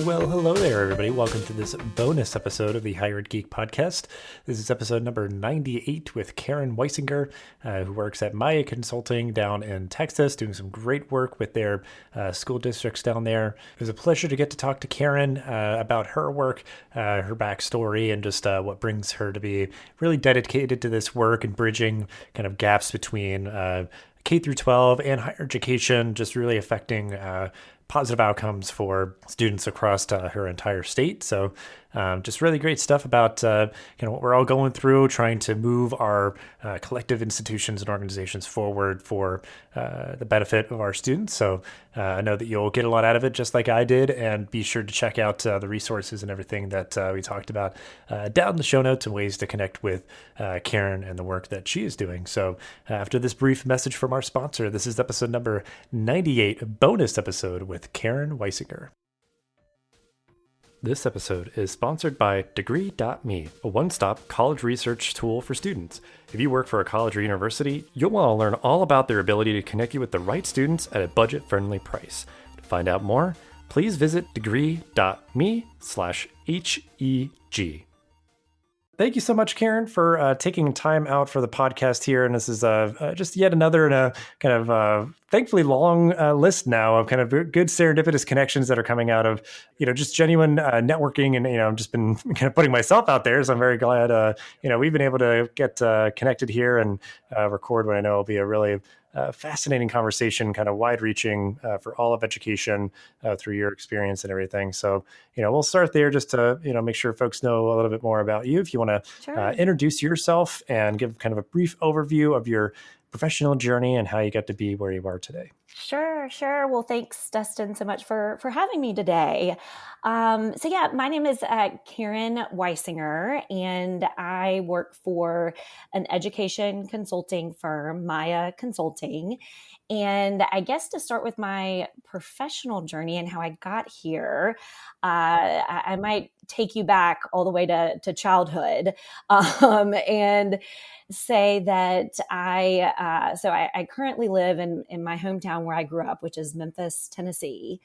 Well, hello there, everybody. Welcome to this bonus episode of the Hired Geek Podcast. This is episode number 98 with Karen Weissinger, who works at Maya Consulting down in Texas, doing some great work with their school districts down there. It was a pleasure to get to talk to Karen about her work, her backstory, and just what brings her to be really dedicated to this work and bridging kind of gaps between K through 12 and higher education, just really affecting positive outcomes for students across her entire state. So just really great stuff about what we're all going through, trying to move our collective institutions and organizations forward for the benefit of our students. So I know that you'll get a lot out of it, just like I did, and be sure to check out the resources and everything that we talked about down in the show notes and ways to connect with Karen and the work that she is doing. So after this brief message from our sponsor, this is episode number 98, a bonus episode with Karen Weissinger. This episode is sponsored by Degree.me, a one-stop college research tool for students. If you work for a college or university, you'll want to learn all about their ability to connect you with the right students at a budget-friendly price. To find out more, please visit degree.me/HEG. Thank you so much, Karen, for taking time out for the podcast here. And this is just yet another in a kind of thankfully long list now of kind of good serendipitous connections that are coming out of, just genuine networking. And, I've just been kind of putting myself out there. So I'm very glad, we've been able to get connected here and record what I know will be a really fascinating conversation, kind of wide-reaching for all of education through your experience and everything. So, we'll start there just to, make sure folks know a little bit more about you. If you want to introduce yourself and give kind of a brief overview of your professional journey and how you got to be where you are today. Sure. Well, thanks, Dustin, so much for having me today. My name is Karen Weissinger, and I work for an education consulting firm, Maya Consulting. And I guess to start with my professional journey and how I got here, I might take you back all the way to childhood and say that I currently live in my hometown where I grew up, which is Memphis, Tennessee.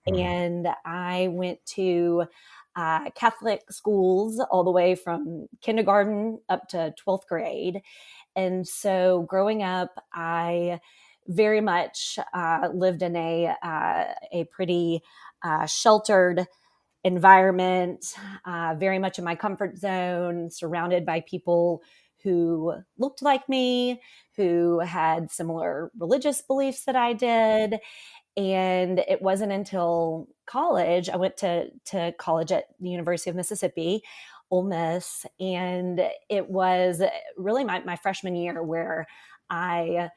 Mm-hmm. And I went to Catholic schools all the way from kindergarten up to 12th grade. And so growing up, I very much lived in a pretty sheltered environment, very much in my comfort zone, surrounded by people who looked like me, who had similar religious beliefs that I did. And it wasn't until college, I went to college at the University of Mississippi, Ole Miss, and it was really my freshman year where I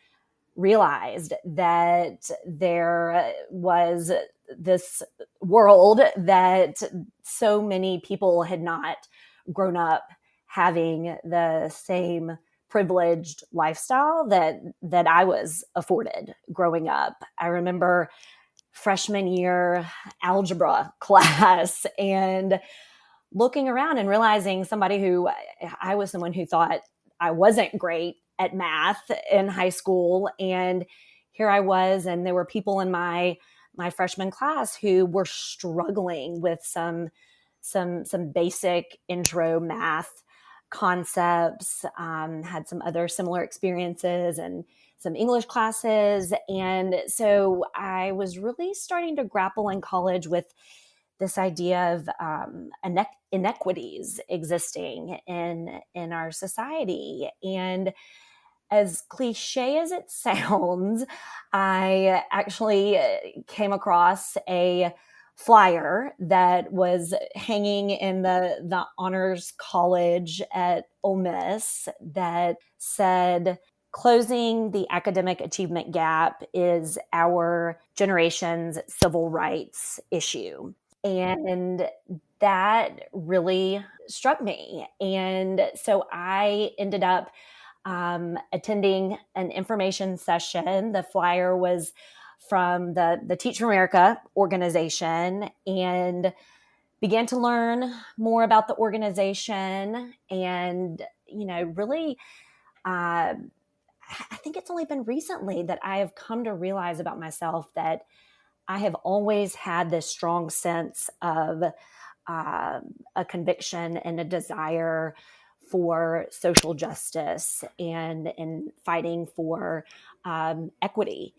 realized that there was this world that so many people had not grown up having the same privileged lifestyle that I was afforded growing up. I remember freshman year algebra class and looking around and realizing I was someone who thought I wasn't great at math in high school. And here I was, and there were people in my freshman class who were struggling with some basic intro math concepts, had some other similar experiences and some English classes. And so I was really starting to grapple in college with this idea of inequities existing in our society. And as cliche as it sounds, I actually came across a flyer that was hanging in the honors college at Ole Miss that said, "Closing the academic achievement gap is our generation's civil rights issue." And that really struck me. And so I ended up attending an information session. The flyer was from the Teach for America organization, and began to learn more about the organization. And, really, I think it's only been recently that I have come to realize about myself that I have always had this strong sense of a conviction and a desire for social justice and fighting for equity.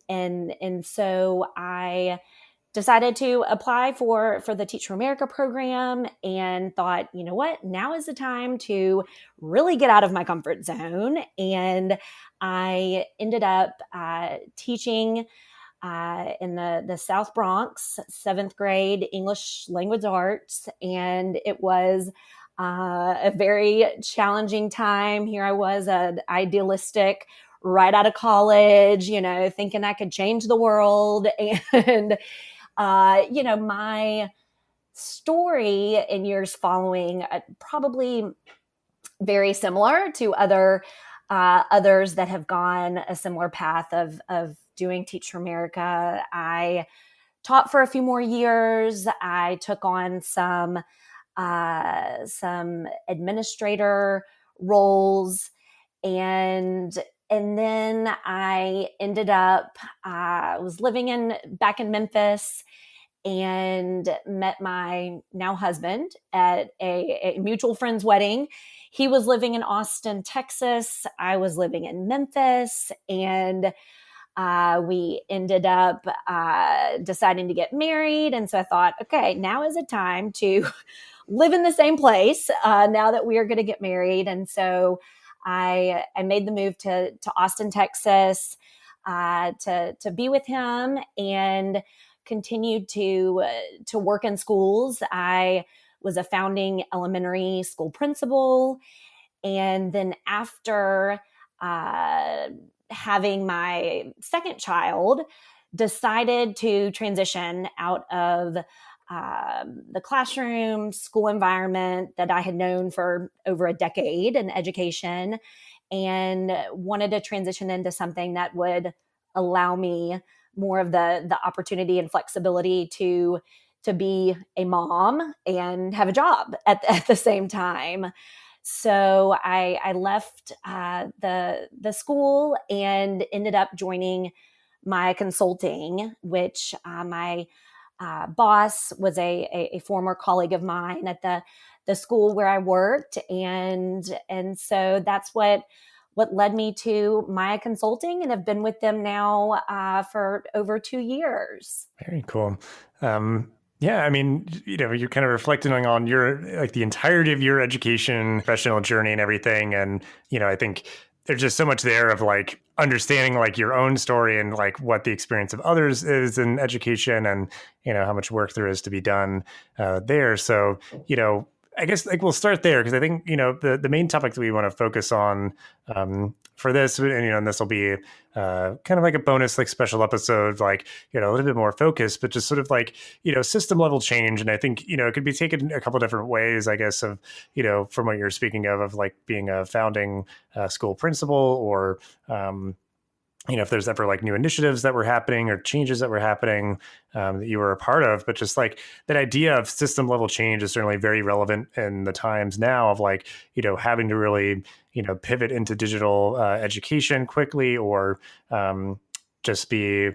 And so I decided to apply for the Teach for America program and thought, you know what, now is the time to really get out of my comfort zone. And I ended up teaching in the South Bronx, 7th grade English language arts. And it was a very challenging time. Here I was, an idealistic, right out of college, thinking I could change the world. And, my story in years following probably very similar to others that have gone a similar path of doing Teach for America. I taught for a few more years. I took on some administrator roles, and then I ended up was living back in Memphis and met my now husband at a mutual friend's wedding. He was living in Austin, Texas. I was living in Memphis, and we ended up deciding to get married. And so I thought, okay, now is the time to live in the same place now that we are going to get married. And so I made the move to Austin, Texas to be with him and continued to work in schools. I was a founding elementary school principal. And then after having my second child, decided to transition out of the classroom, school environment that I had known for over a decade in education, and wanted to transition into something that would allow me more of the opportunity and flexibility to be a mom and have a job at the same time. So I left the school and ended up joining my consulting, which my boss was a former colleague of mine at the school where I worked, and so that's what led me to Maya Consulting, and have been with them now for over 2 years. Very cool. Yeah, I mean, you're kind of reflecting on your, like, the entirety of your education, professional journey and everything. And, I think there's just so much there of like understanding like your own story and like what the experience of others is in education, and, how much work there is to be done there. So, I guess like we'll start there, because I think, the main topic that we want to focus on for this, and this will be kind of like a bonus, like special episode, like, a little bit more focused, but just sort of like, system level change. And I think, it could be taken a couple different ways, I guess, of, from what you're speaking of like being a founding school principal, or, if there's ever like new initiatives that were happening or changes that were happening that you were a part of. But just like that idea of system level change is certainly very relevant in the times now of like, having to really, pivot into digital education quickly, or just be,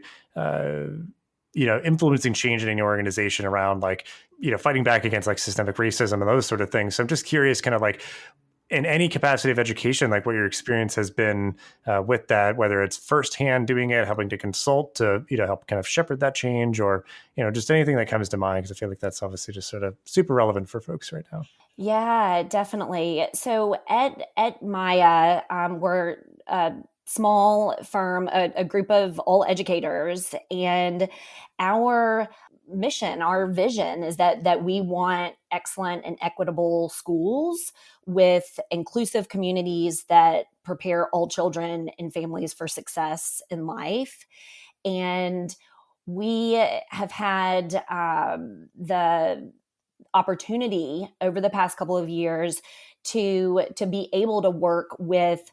influencing change in your organization around like, fighting back against like systemic racism and those sort of things. So I'm just curious, kind of like, in any capacity of education, like what your experience has been with that, whether it's firsthand doing it, helping to consult to, help kind of shepherd that change, or, just anything that comes to mind, because I feel like that's obviously just sort of super relevant for folks right now. Yeah, definitely. So at Maya, we're a small firm, a group of all educators, and our mission, our vision is that we want excellent and equitable schools with inclusive communities that prepare all children and families for success in life. And we have had the opportunity over the past couple of years to be able to work with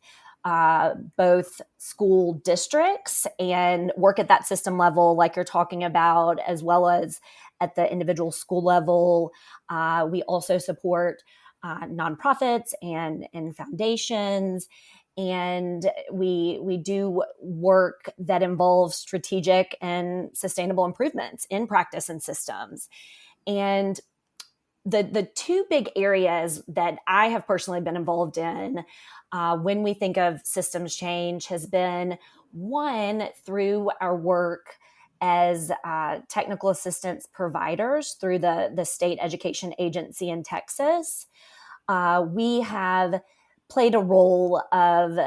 both school districts and work at that system level, like you're talking about, as well as at the individual school level. We also support nonprofits and foundations. and we do work that involves strategic and sustainable improvements in practice and systems. And the two big areas that I have personally been involved in when we think of systems change has been one, through our work as technical assistance providers through the state education agency in Texas. We have played a role of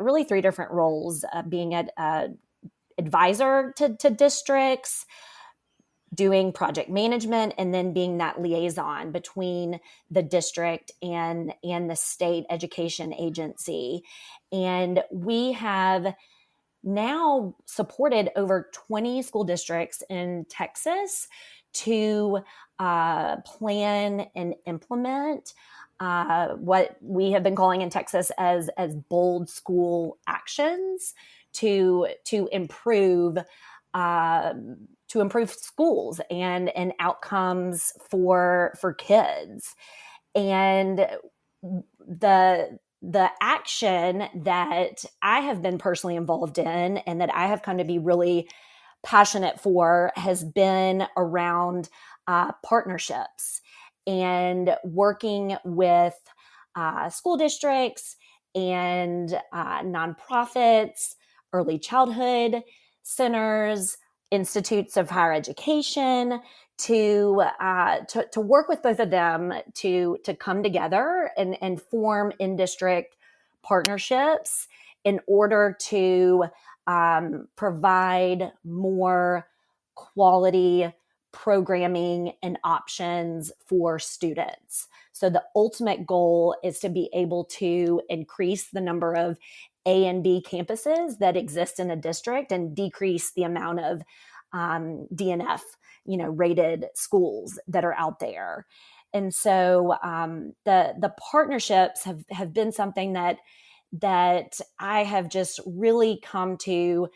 really three different roles, being an advisor to districts, doing project management, and then being that liaison between the district and the state education agency. And we have now supported over 20 school districts in Texas to plan and implement what we have been calling in Texas as bold school actions to improve schools and outcomes for kids. And the action that I have been personally involved in and that I have come to be really passionate for has been around partnerships and working with school districts and nonprofits, early childhood centers, institutes of higher education, to work with both of them to come together and form in-district partnerships in order to provide more quality programming and options for students. So the ultimate goal is to be able to increase the number of A and B campuses that exist in a district and decrease the amount of DNF, rated schools that are out there. And so the partnerships have been something that I have just really come to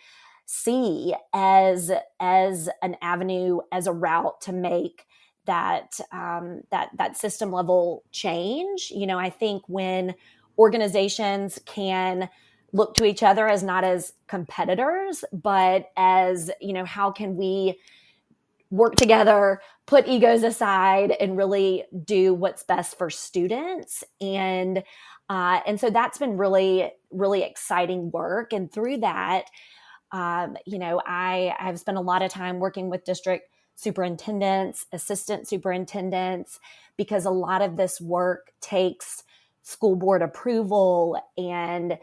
see as an avenue, as a route to make that system level change. I think when organizations can look to each other as not as competitors, but as, how can we work together, put egos aside, and really do what's best for students. And so that's been really, really exciting work. And through that, I've spent a lot of time working with district superintendents, assistant superintendents, because a lot of this work takes school board approval and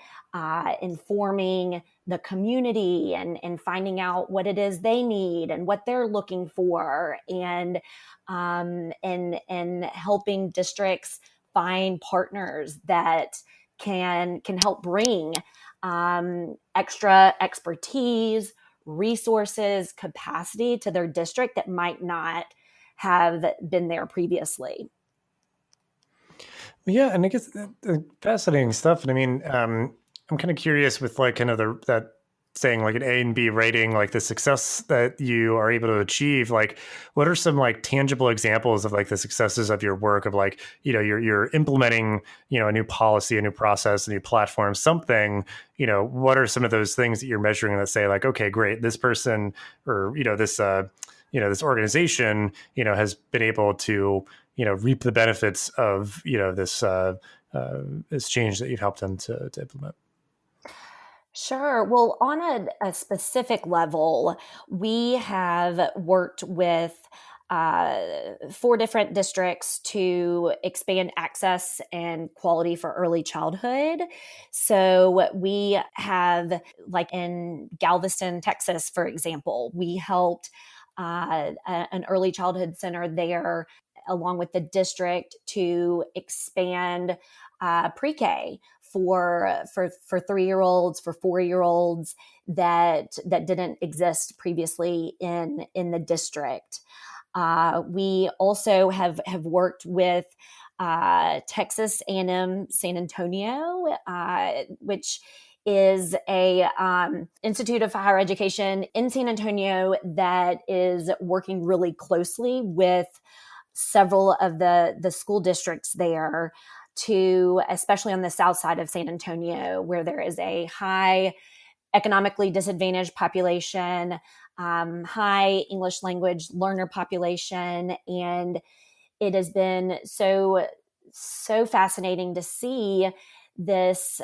informing the community and finding out what it is they need and what they're looking for, and helping districts find partners that can help bring extra expertise, resources, capacity to their district that might not have been there previously. Yeah, and I guess fascinating stuff. And I mean, I'm kind of curious with like kind of that saying like an A and B rating, like the success that you are able to achieve. Like, what are some like tangible examples of like the successes of your work, of like, you're implementing, a new policy, a new process, a new platform, something, what are some of those things that you're measuring that say like, okay, great, this person or, this organization, has been able to, reap the benefits of, this change that you've helped them to implement? Sure. Well, on a specific level, we have worked with 4 different districts to expand access and quality for early childhood. So we have, like in Galveston, Texas, for example, we helped an early childhood center there, along with the district, to expand pre-K for 3-year-olds, for 4-year-olds that didn't exist previously in the district. We also have worked with Texas A&M San Antonio, which is a institute of higher education in San Antonio that is working really closely with several of the school districts there to, especially on the south side of San Antonio, where there is a high economically disadvantaged population, high English language learner population. And it has been so fascinating to see this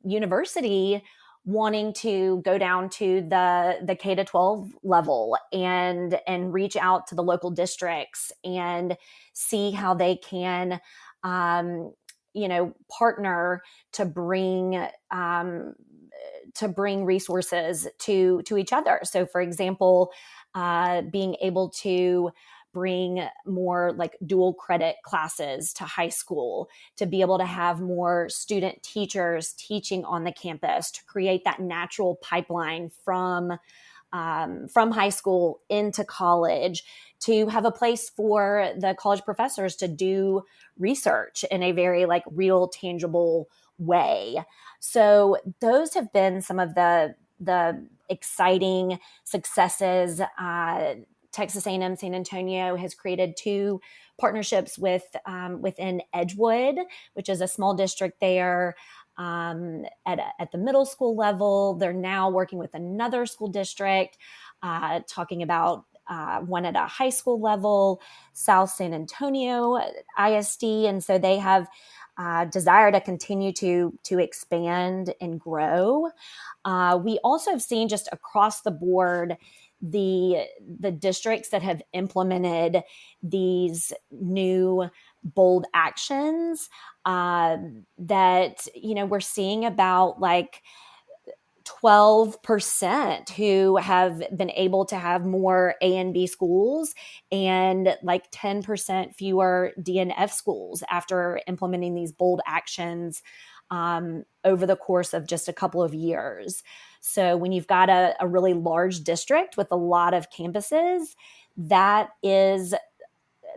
university wanting to go down to the K to 12 level and reach out to the local districts and see how they can partner to bring resources to each other. So, for example, being able to bring more like dual credit classes to high school, to be able to have more student teachers teaching on the campus, to create that natural pipeline from high school into college, to have a place for the college professors to do research in a very like real, tangible way. So those have been some of the exciting successes. Texas A&M San Antonio has created 2 partnerships within Edgewood, which is a small district there at the middle school level. They're now working with another school district, talking about one at a high school level, South San Antonio ISD. And so they have desire to continue to expand and grow. We also have seen just across the board the districts that have implemented these new bold actions that, we're seeing about like 12% who have been able to have more A and B schools and like 10% fewer D and F schools after implementing these bold actions over the course of just a couple of years. So when you've got a really large district with a lot of campuses,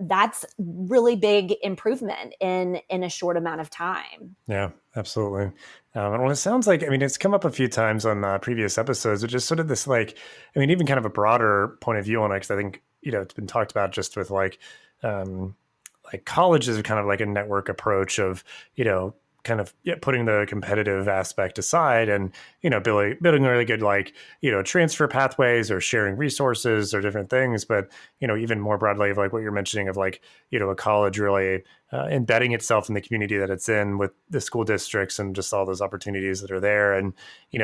that's really big improvement in a short amount of time. Yeah, absolutely. And it sounds like, it's come up a few times on previous episodes, but just sort of this even kind of a broader point of view on it, because I think, it's been talked about just with like college is kind of like a network approach of, kind of putting the competitive aspect aside and, building really good, transfer pathways or sharing resources or different things. But, even more broadly of like what you're mentioning of like, a college really embedding itself in the community that it's in with the school districts and just all those opportunities that are there. And,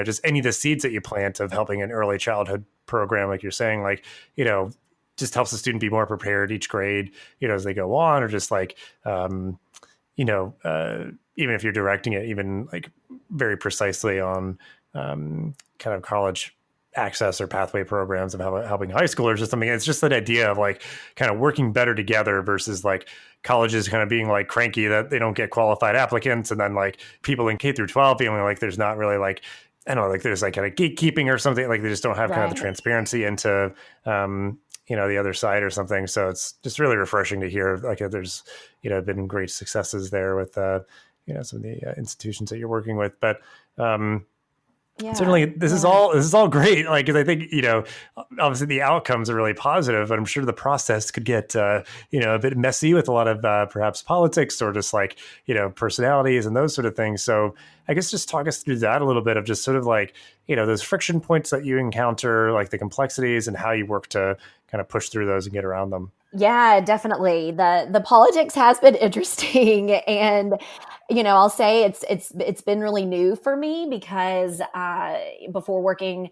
just any of the seeds that you plant of helping an early childhood program, like you're saying, just helps the student be more prepared each grade, as they go on, or just like, even if you're directing it even like very precisely on kind of college access or pathway programs of helping high schoolers or something. It's just that idea of like kind of working better together versus like colleges kind of being like cranky that they don't get qualified applicants. And then like people in K through 12 feeling like there's not really like, I don't know, like there's like kind of gatekeeping or something, like they just don't have kind of the transparency into, the other side or something. So it's just really refreshing to hear like there's, been great successes there with, some of the institutions that you're working with. But certainly this is all great. Like, cause I think, obviously the outcomes are really positive, but I'm sure the process could get, a bit messy with a lot of perhaps politics or just like, personalities and those sort of things. So I guess just talk us through that a little bit of just sort of like, those friction points that you encounter, like the complexities and how you work to kind of push through those and get around them. Yeah, definitely. The politics has been interesting, and I'll say it's been really new for me because before working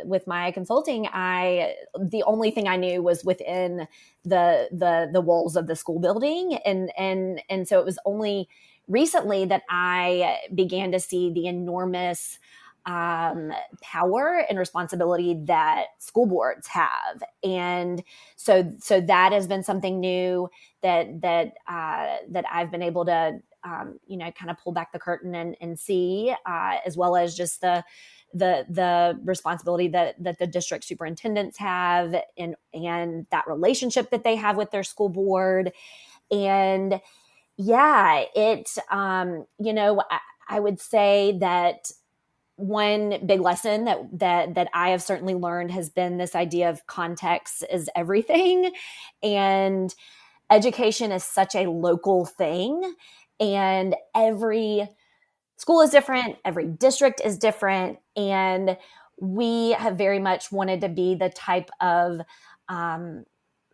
with my consulting, the only thing I knew was within the walls of the school building, and so it was only recently that I began to see the enormous power and responsibility that school boards have. And so that has been something new that I've been able to, kind of pull back the curtain and see, as well as just the responsibility that the district superintendents have and that relationship that they have with their school board. And yeah, I would say that one big lesson that I have certainly learned has been this idea of context is everything. And education is such a local thing, and every school is different, every district is different, and we have very much wanted to be the type of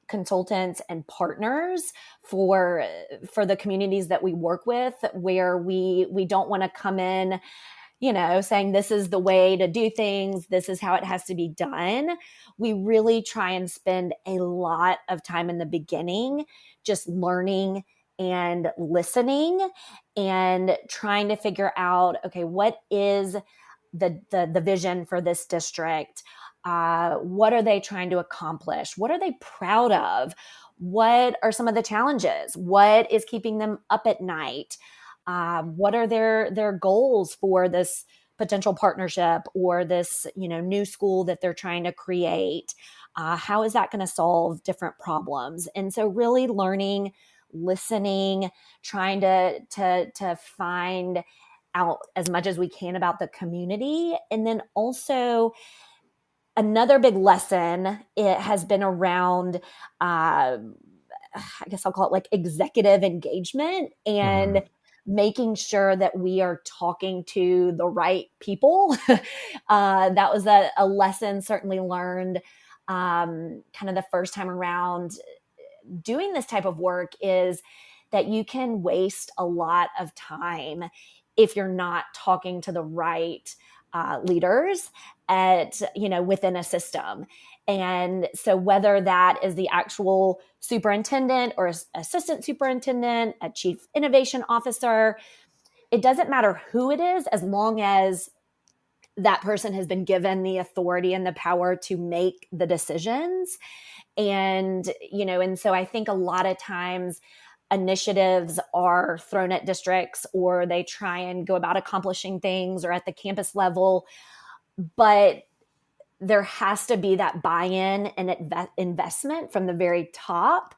consultants and partners for the communities that we work with, where we don't want to come in, saying this is the way to do things, this is how it has to be done. We really try and spend a lot of time in the beginning just learning and listening and trying to figure out, okay, what is the vision for this district? What are they trying to accomplish? What are they proud of? What are some of the challenges? What is keeping them up at night? What are their goals for this potential partnership or this new school that they're trying to create? How is that going to solve different problems? And so really learning, listening, trying to find out as much as we can about the community. And then also another big lesson, it has been around I guess I'll call it like executive engagement and making sure that we are talking to the right people. That was a lesson certainly learned kind of the first time around doing this type of work, is that you can waste a lot of time if you're not talking to the right leaders within a system. And so whether that is the actual superintendent or assistant superintendent, a chief innovation officer, it doesn't matter who it is, as long as that person has been given the authority and the power to make the decisions. And so I think a lot of times initiatives are thrown at districts, or they try and go about accomplishing things, or at the campus level, but there has to be that buy-in and investment from the very top,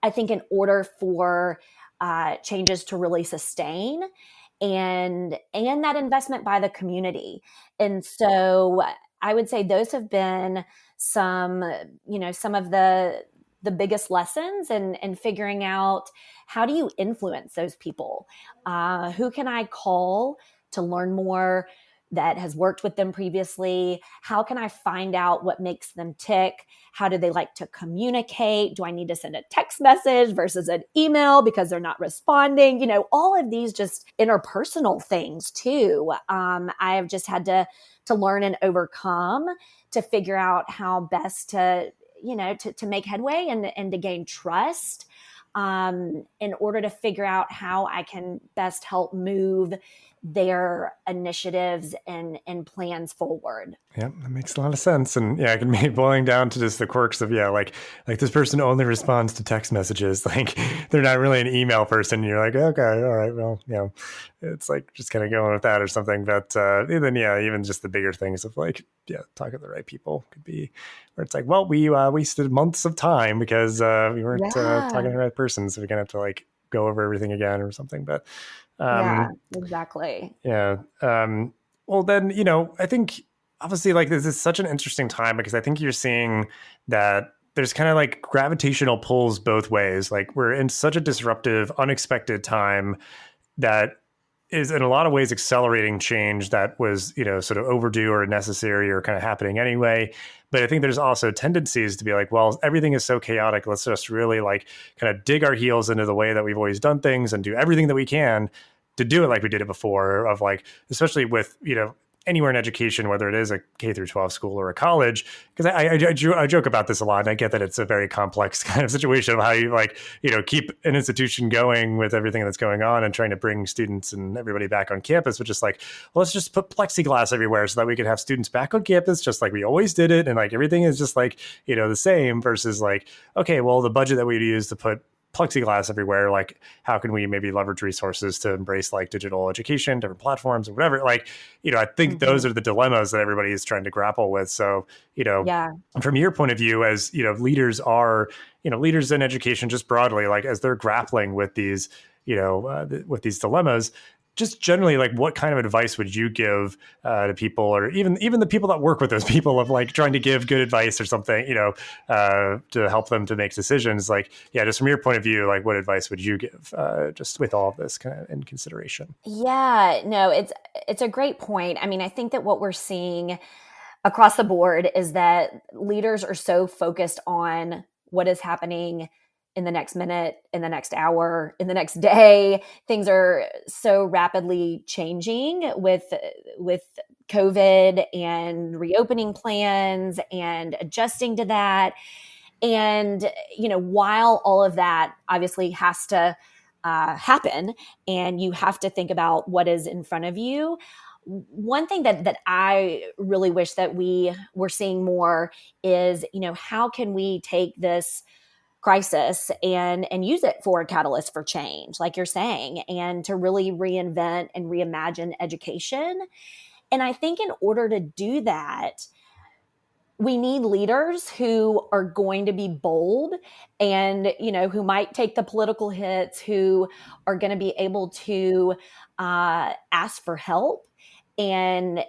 I think, in order for changes to really sustain, and that investment by the community. And so I would say those have been some of the biggest lessons, and figuring out, how do you influence those people? Who can I call to learn more that has worked with them previously? How can I find out what makes them tick? How do they like to communicate? Do I need to send a text message versus an email because they're not responding? All of these just interpersonal things too. I have just had to learn and overcome to figure out how best to make headway and to gain trust, in order to figure out how I can best help move their initiatives and plans forward. Yeah, that makes a lot of sense. And yeah, it can be boiling down to just the quirks of, like this person only responds to text messages. Like they're not really an email person. And you're like, okay, all right, well, it's like just kind of going with that or something. But then, even just the bigger things of like, talking to the right people could be where it's like, well, we wasted months of time because we weren't talking to the right person. So we're going to have to like go over everything again or something. But yeah, exactly. Yeah. Well, then, I think obviously like this is such an interesting time, because I think you're seeing that there's kind of like gravitational pulls both ways. Like we're in such a disruptive, unexpected time that is in a lot of ways accelerating change that was, sort of overdue or necessary or kind of happening anyway. But I think there's also tendencies to be like, well, everything is so chaotic. Let's just really like kind of dig our heels into the way that we've always done things and do everything that we can to do it like we did it before, of like, especially with, anywhere in education, whether it is a K through 12 school or a college, because I joke about this a lot, and I get that it's a very complex kind of situation of how you like, keep an institution going with everything that's going on and trying to bring students and everybody back on campus, but just like, well, let's just put plexiglass everywhere so that we can have students back on campus just like we always did it. And like everything is just like, the same, versus like, okay, well, the budget that we'd use to put plexiglass everywhere, like how can we maybe leverage resources to embrace like digital education, different platforms or whatever? Like, I think those are the dilemmas that everybody is trying to grapple with. So, from your point of view, as leaders are, leaders in education just broadly, like as they're grappling with these, with these dilemmas, just generally, like, what kind of advice would you give to people, or even the people that work with those people, of like trying to give good advice or something, to help them to make decisions? Like, yeah, just from your point of view, like, what advice would you give, just with all of this kind of in consideration? Yeah, no, it's a great point. I mean, I think that what we're seeing across the board is that leaders are so focused on what is happening in the next minute, in the next hour, in the next day. Things are so rapidly changing with COVID and reopening plans and adjusting to that. And while all of that obviously has to happen, and you have to think about what is in front of you, one thing that I really wish that we were seeing more is, how can we take this crisis and use it for a catalyst for change, like you're saying, and to really reinvent and reimagine education. And I think in order to do that, we need leaders who are going to be bold and, who might take the political hits, who are going to be able to ask for help and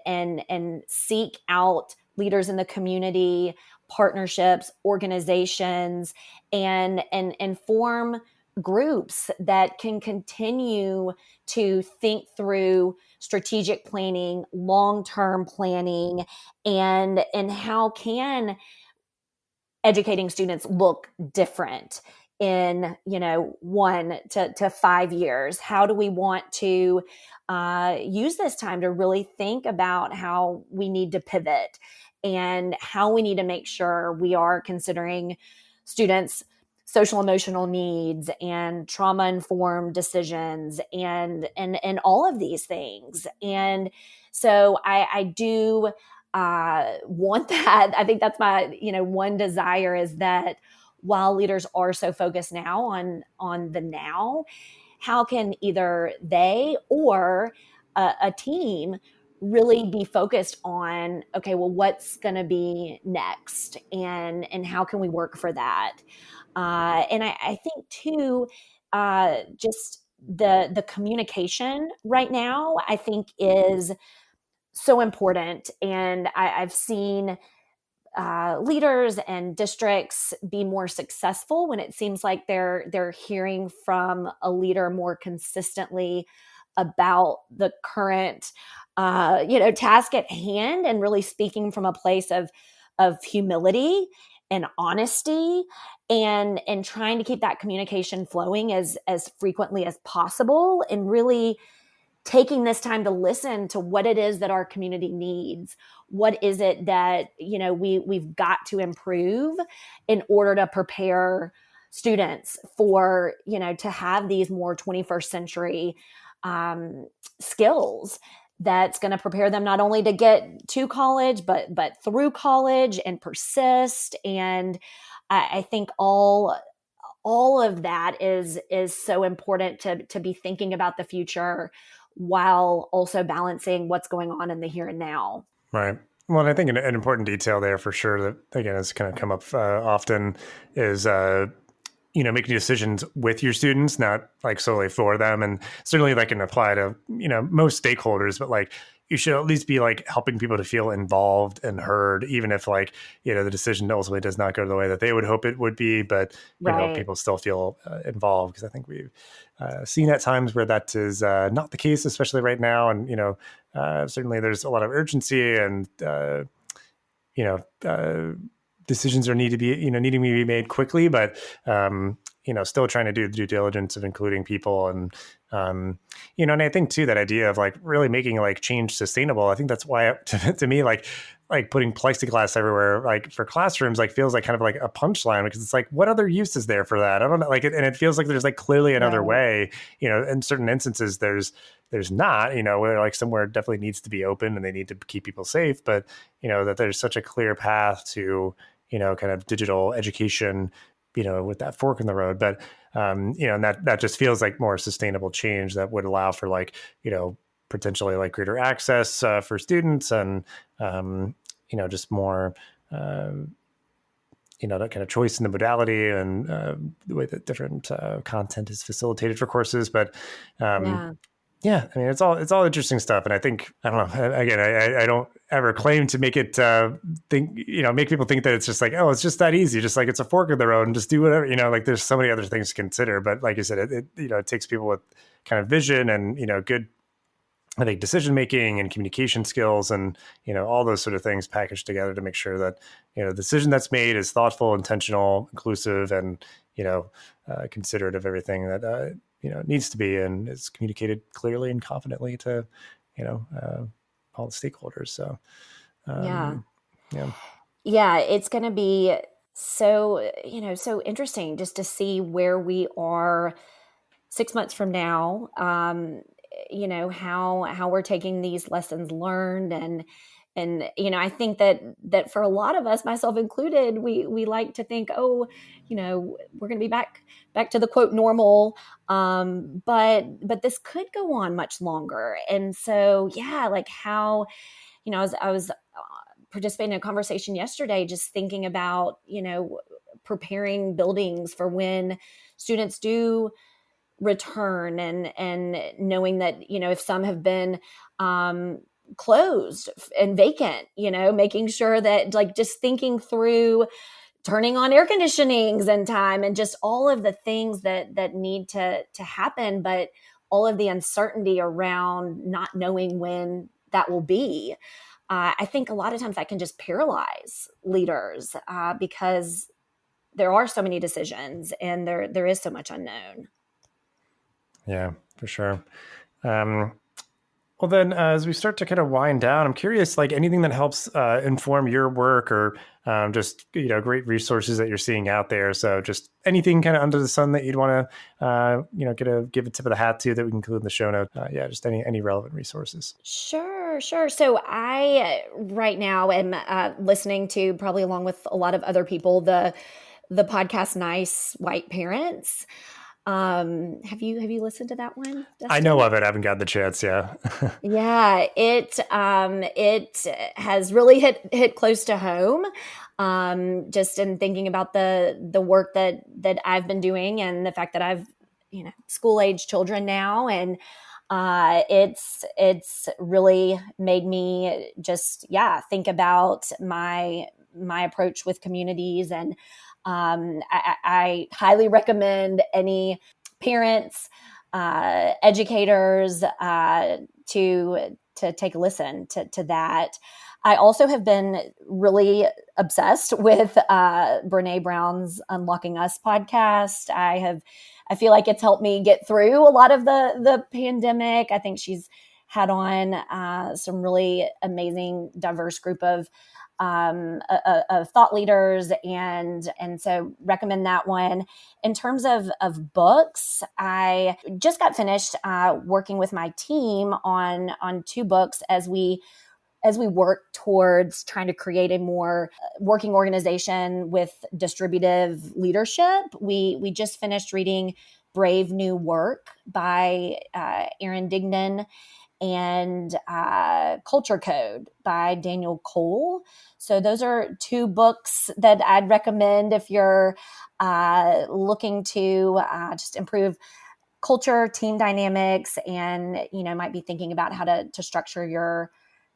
seek out leaders in the community, partnerships, organizations, and form groups that can continue to think through strategic planning, long-term planning, and how can educating students look different in 1 to 5 years. How do we want to use this time to really think about how we need to pivot and how we need to make sure we are considering students social emotional needs and trauma informed decisions and all of these things. And so I do want that. I think that's my one desire, is that while leaders are so focused now on the now, how can either they or a team really be focused on, okay, well, what's going to be next, and how can we work for that? And I think too, just the communication right now, I think, is so important. And I've seen leaders and districts be more successful when it seems like they're hearing from a leader more consistently about the current task at hand, and really speaking from a place of humility and honesty, and trying to keep that communication flowing as frequently as possible, and really taking this time to listen to what it is that our community needs. What is it that we've got to improve in order to prepare students for to have these more 21st century skills, that's going to prepare them not only to get to college, but through college and persist. And I think all of that is so important to be thinking about the future while also balancing what's going on in the here and now. Right. Well, and I think an important detail there for sure that, again, has kind of come up often is, making decisions with your students, not like solely for them. And certainly that can apply to, most stakeholders, but like, you should at least be like helping people to feel involved and heard, even if, like, the decision ultimately does not go the way that they would hope it would be, but, Right. people still feel involved. Because I think we've seen at times where that is not the case, especially right now. And, certainly there's a lot of urgency and, you know, uh, decisions are needing to be made quickly, but still trying to do the due diligence of including people. And and I think too, that idea of like really making like change sustainable, I think that's why to me, like putting plexiglass everywhere, like for classrooms, like feels like kind of like a punchline, because it's like, what other use is there for that? I don't know. Like and it feels like there's like clearly another Right. way, in certain instances, there's not, where like somewhere definitely needs to be open and they need to keep people safe, but that there's such a clear path to, kind of digital education, with that fork in the road. But, and that just feels like more sustainable change that would allow for like, potentially like greater access for students and, just more, that kind of choice in the modality and the way that different content is facilitated for courses. But, Yeah. Yeah, I mean, it's all interesting stuff, and I think I don't know. Again, I don't ever claim to make it make people think that it's just like, oh, it's just that easy, just like it's a fork in the road, and just do whatever, like there's so many other things to consider. But like you said, it takes people with kind of vision and good, I think, decision making and communication skills, and all those sort of things packaged together to make sure that the decision that's made is thoughtful, intentional, inclusive, and considerate of everything that it needs to be, and is communicated clearly and confidently to all the stakeholders. So Yeah. yeah. Yeah, it's going to be so, so interesting just to see where we are 6 months from now. How we're taking these lessons learned, and I think that for a lot of us, myself included, we like to think, oh, we're going to be back to the quote normal, but this could go on much longer. And so, yeah, like how, I was participating in a conversation yesterday, just thinking about, preparing buildings for when students do return, and knowing that, if some have been closed and vacant, making sure that, like, just thinking through turning on air conditionings in time, and just all of the things that need to happen, but all of the uncertainty around not knowing when that will be. I think a lot of times that can just paralyze leaders, because there are so many decisions, and there is so much unknown. Yeah, for sure. Well, then, as we start to kind of wind down, I'm curious, like anything that helps inform your work, or just great resources that you're seeing out there. So, just anything kind of under the sun that you'd want to give a tip of the hat to that we can include in the show note. Yeah, just any relevant resources. Sure. So I right now am listening to, probably along with a lot of other people, the podcast Nice White Parents. Have you listened to that one, Dustin? I know of it. I haven't got the chance. Yeah. Yeah, it has really hit close to home. Just in thinking about the work that I've been doing, and the fact that I've school age children now, and it's really made me just think about my approach with communities. And I highly recommend any parents, educators, to take a listen to that. I also have been really obsessed with Brene Brown's Unlocking Us podcast. I feel like it's helped me get through a lot of the pandemic. I think she's had on some really amazing, diverse group of thought leaders, and so recommend that one. In terms of books, I just got finished working with my team on 2 books as we work towards trying to create a more working organization with distributive leadership. We just finished reading Brave New Work by Erin Dignan, and Culture Code by Daniel Cole. So those are 2 books that I'd recommend if you're looking to just improve culture, team dynamics, and might be thinking about how to structure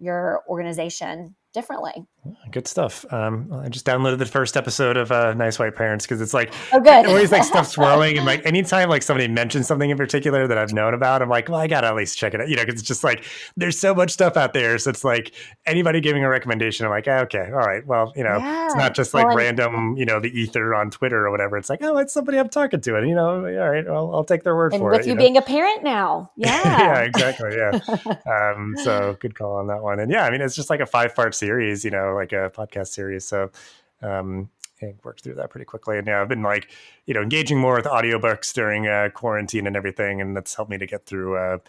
your organization differently. Good stuff. I just downloaded the first episode of Nice White Parents, because it's like, oh, good. Always like stuff swirling, and like anytime like somebody mentions something in particular that I've known about, I'm like, well, I gotta at least check it out, because it's just like there's so much stuff out there. So it's like anybody giving a recommendation, I'm like, okay, all right, well, it's not just like random, the ether on Twitter or whatever. It's like, oh, it's somebody I'm talking to, and all right, well, I'll take their word for it. And with you being a parent now, yeah, exactly, yeah. So good call on that one. And yeah, I mean, it's just like a 5-part series, like a podcast series. So I worked through that pretty quickly. And yeah, I've been like, engaging more with audiobooks during quarantine and everything. And that's helped me to get through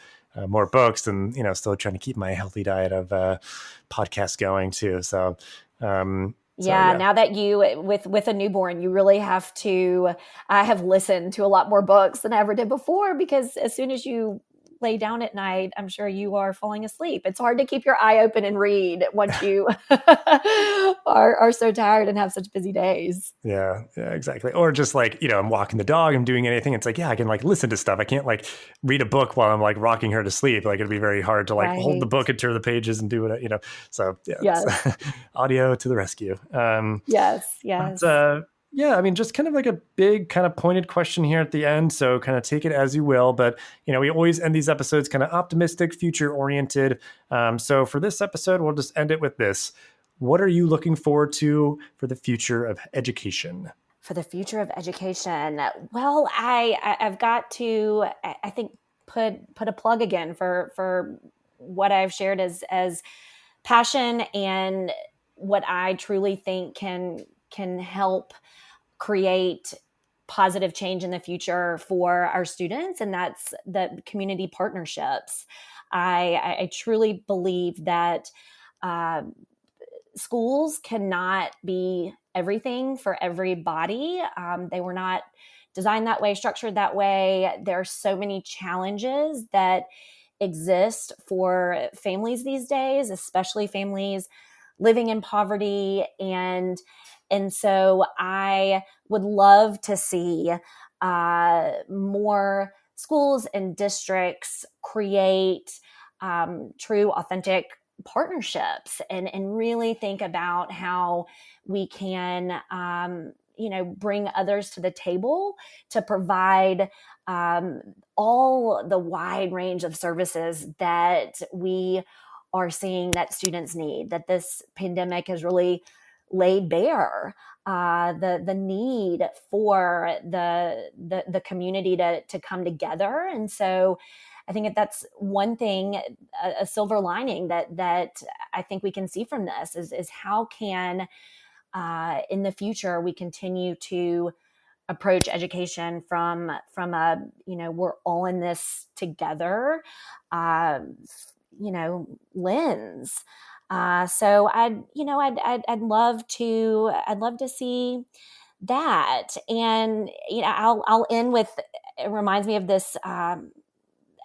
more books, and, still trying to keep my healthy diet of podcasts going too. So, now that you, with a newborn, you really have to, I have listened to a lot more books than I ever did before, because as soon as you lay down at night, I'm sure you are falling asleep. It's hard to keep your eye open and read once you are so tired and have such busy days. Yeah, exactly. Or just like, I'm walking the dog, I'm doing anything. It's like, yeah, I can like listen to stuff. I can't like read a book while I'm like rocking her to sleep. Like it'd be very hard to like hold the Right. book and turn the pages and do it, So yeah, it's Yes. audio to the rescue. Yes. But Yes. yeah, I mean, just kind of like a big kind of pointed question here at the end. So kind of take it as you will. But, we always end these episodes kind of optimistic, future oriented. So for this episode, we'll just end it with this. What are you looking forward to for the future of education? For the future of education, well, I've got to, I think, put a plug again for what I've shared as passion and what I truly think can help create positive change in the future for our students, and that's the community partnerships. I truly believe that schools cannot be everything for everybody. They were not designed that way, structured that way. There are so many challenges that exist for families these days, especially families living in poverty. And so I would love to see more schools and districts create true, authentic partnerships and really think about how we can bring others to the table to provide all the wide range of services that we are seeing that students need, that this pandemic has really laid bare. The need for the community to come together. And so I think that's one thing, a silver lining that I think we can see from this is how can in the future we continue to approach education from a we're all in this together lens. So I'd love to see that. And I'll end with, it reminds me of this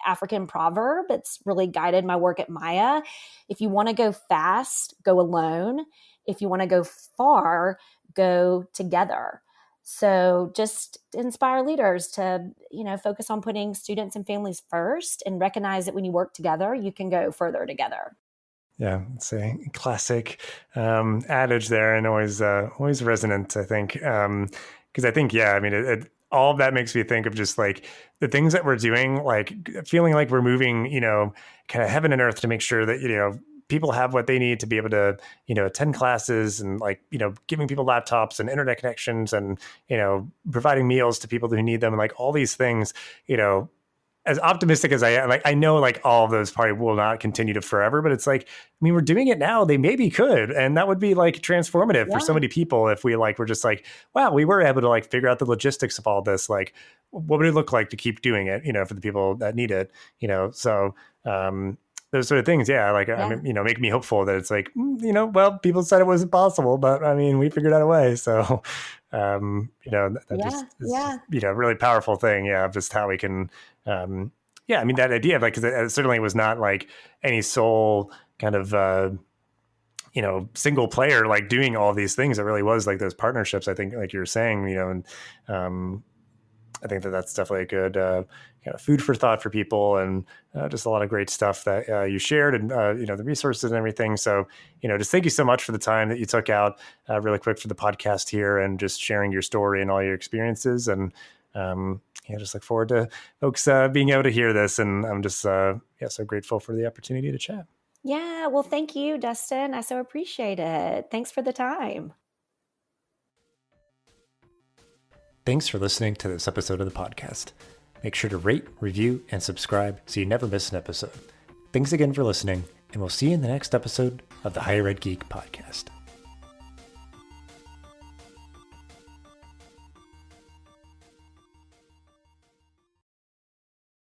African proverb. It's really guided my work at Maya. If you want to go fast, go alone. If you want to go far, go together. So just inspire leaders to, focus on putting students and families first and recognize that when you work together, you can go further together. Yeah, it's a classic adage there, and always resonant, I think. Because I think, yeah, I mean, all of that makes me think of just like the things that we're doing, like feeling like we're moving, kind of heaven and earth to make sure that, people have what they need to be able to, attend classes and like, giving people laptops and internet connections and, providing meals to people who need them and like all these things, as optimistic as I am, like I know like all of those probably will not continue to forever, but it's like, I mean, we're doing it now. They maybe could, and that would be like transformative for so many people if we like were just like, wow, we were able to like figure out the logistics of all this. Like, what would it look like to keep doing it? For the people that need it. So those sort of things, yeah. Like, I mean, make me hopeful that it's like, well, people said it wasn't possible, but I mean, we figured out a way. So, that just is a really powerful thing. Yeah, of just how we can. I mean, that idea of like, because it certainly was not like any sole kind of, single player like doing all these things. It really was like those partnerships, I think, like you're saying, and I think that's definitely a good kind of food for thought for people, and just a lot of great stuff that you shared, and the resources and everything. So just thank you so much for the time that you took out really quick for the podcast here, and just sharing your story and all your experiences. And just look forward to folks being able to hear this. And I'm just so grateful for the opportunity to chat. Yeah, well, thank you, Dustin. I so appreciate it. Thanks for the time. Thanks for listening to this episode of the podcast. Make sure to rate, review, and subscribe so you never miss an episode. Thanks again for listening, and we'll see you in the next episode of the Higher Ed Geek podcast.